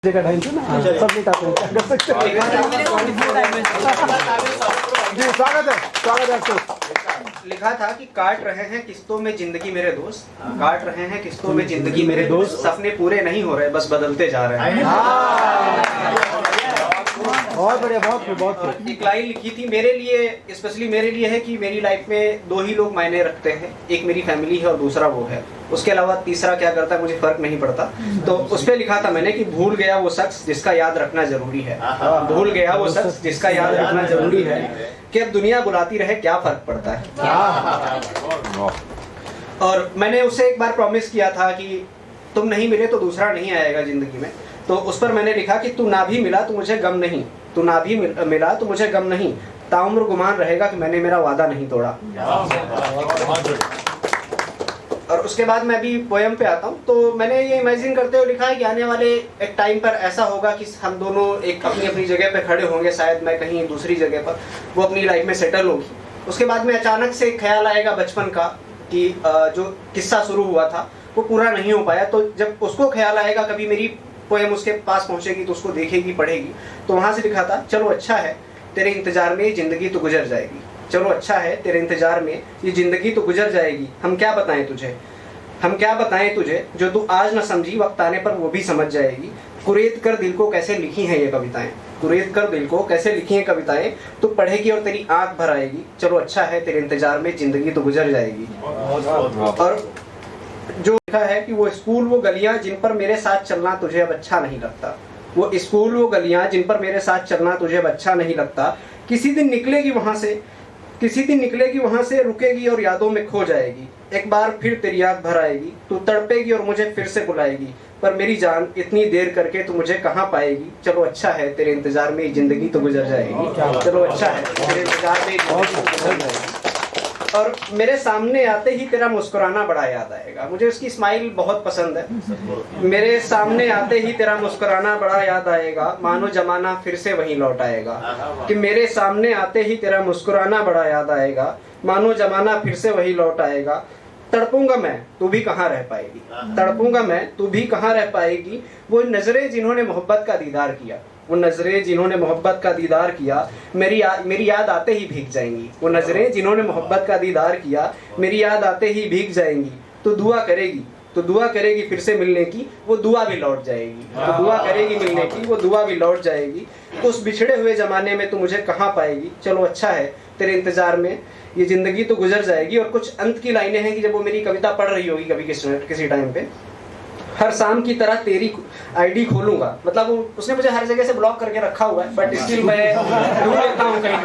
का ढाई ना सब मिटाते हैं, क्या कर सकते हैं। जी स्वागत है आपको। लिखा था कि काट रहे हैं किस्तों में जिंदगी मेरे दोस्त, काट रहे हैं किस्तों में जिंदगी मेरे दोस्त, सपने पूरे नहीं हो रहे बस बदलते जा रहे हैं। बहुत बढ़िया, बहुत एक लाइन लिखी थी मेरे लिए, स्पेशली मेरे लिए है कि मेरी लाइफ में दो ही लोग मायने रखते हैं, एक मेरी फैमिली है और दूसरा वो है, उसके अलावा तीसरा क्या करता है मुझे फर्क नहीं पड़ता। तो उस पर लिखा था मैंने कि भूल गया वो शख्स जिसका याद रखना जरूरी है, भूल गया वो शख्स जिसका याद रखना जरूरी है, कि अब दुनिया बुलाती रहे क्या फर्क पड़ता है। और मैंने उससे एक बार प्रॉमिस किया था कि तुम नहीं मिले तो दूसरा नहीं आएगा जिंदगी में, तो उस पर मैंने लिखा कि तू ना भी मिला तो मुझे गम नहीं, तू ना भी मिला तो मुझे गम नहीं, ताउम्र गुमान रहेगा कि मैंने मेरा वादा नहीं तोड़ा। और उसके बाद मैं भी पोएम पे आता हूँ, तो मैंने ये इमेजिन करते हुए लिखा है कि आने वाले एक टाइम पर ऐसा होगा कि हम दोनों एक अपनी अपनी जगह पे खड़े होंगे, शायद मैं कहीं दूसरी जगह पर, वो अपनी लाइफ में सेटल होगी। उसके बाद में अचानक से ख्याल आएगा बचपन का कि जो किस्सा शुरू हुआ था वो पूरा नहीं हो पाया, तो जब उसको ख्याल आएगा कभी मेरी पोएम उसके पास पहुंचेगी तो उसको देखेगी पढ़ेगी, तो वहां से लिखा था चलो अच्छा है तेरे इंतजार में ये जिंदगी तो गुजर जाएगी, चलो अच्छा है तेरे इंतजार में ये जिंदगी तो गुजर जाएगी, हम क्या बताएं तुझे जो तू आज न समझी वक्त आने पर वो भी समझ जाएगी, कुरेद कर दिल को कैसे लिखी हैं ये कविताएं, कुरेद कर दिल को कैसे लिखी हैं कविताएं, तू पढ़ेगी और तेरी आंख भर आएगी, चलो अच्छा है तेरे इंतजार में जिंदगी तो गुजर जाएगी। और जो लिखा है कि वो स्कूल वो गलियां जिन पर मेरे साथ चलना तुझे अब अच्छा नहीं लगता, वो स्कूल वो गलियां जिन पर मेरे साथ चलना तुझे अब अच्छा नहीं लगता, किसी दिन निकलेगी वहां से रुकेगी और यादों में खो जाएगी, एक बार फिर तेरी आंख भर आएगी, तू तड़पेगी और मुझे फिर से बुलाएगी, पर मेरी जान इतनी देर करके तू मुझे कहाँ पाएगी, चलो अच्छा है तेरे इंतजार में जिंदगी तो गुजर जाएगी, चलो अच्छा है तेरे इंतजार में जिंदगी तो गुजर जाएगी। और मेरे सामने आते ही तेरा मुस्कुराना बड़ा याद आएगा, मुझे उसकी स्माइल बहुत पसंद है, मेरे सामने आते ही तेरा मुस्कुराना बड़ा याद आएगा, मानो जमाना फिर से वहीं लौट आएगा, कि मेरे सामने आते ही तेरा मुस्कुराना बड़ा याद आएगा, मानो जमाना फिर से वहीं लौट आएगा, तड़पूंगा मैं तू भी कहाँ रह पाएगी, तड़पूंगा मैं तू भी कहाँ रह पाएगी, वो नजरें जिन्होंने मोहब्बत का दीदार किया, वो नजरें जिन्होंने मोहब्बत का दीदार किया, मेरी याद आते ही भीग जाएंगी, वो नजरें जिन्होंने मोहब्बत का दीदार किया, मेरी याद आते ही भीग जाएंगी, तो दुआ करेगी फिर से मिलने की, वो दुआ भी लौट जाएगी, तो दुआ करेगी मिलने की, वो दुआ भी लौट जाएगी, तो उस बिछड़े हुए जमाने में तू मुझे कहाँ पाएगी, चलो अच्छा है तेरे इंतजार में ये जिंदगी तो गुजर जाएगी। और कुछ अंत की लाइनें हैं कि जब वो मेरी कविता पढ़ रही होगी कभी किसी टाइम पे, हर शाम की तरह तेरी आईडी खोलूंगा, मतलब उसने मुझे हर जगह से ब्लॉक करके रखा हुआ है, बट स्टिल मैं ढूंढ लेता हूँ कहीं ना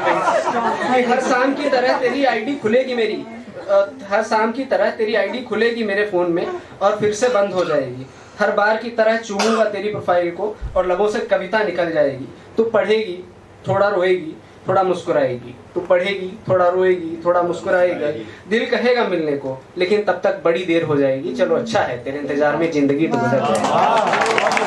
कहीं। हर शाम की तरह तेरी आईडी खुलेगी मेरी, हर शाम की तरह तेरी आईडी खुलेगी मेरे फोन में और फिर से बंद हो जाएगी, हर बार की तरह चूमूंगा तेरी प्रोफाइल को और लबों से कविता निकल जाएगी, तू पढ़ेगी थोड़ा रोएगी थोड़ा मुस्कुराएगी, तू पढ़ेगी थोड़ा रोएगी थोड़ा मुस्कुराएगी, दिल कहेगा मिलने को लेकिन तब तक बड़ी देर हो जाएगी, चलो अच्छा है तेरे इंतजार में जिंदगी तो गुजर जाएगी।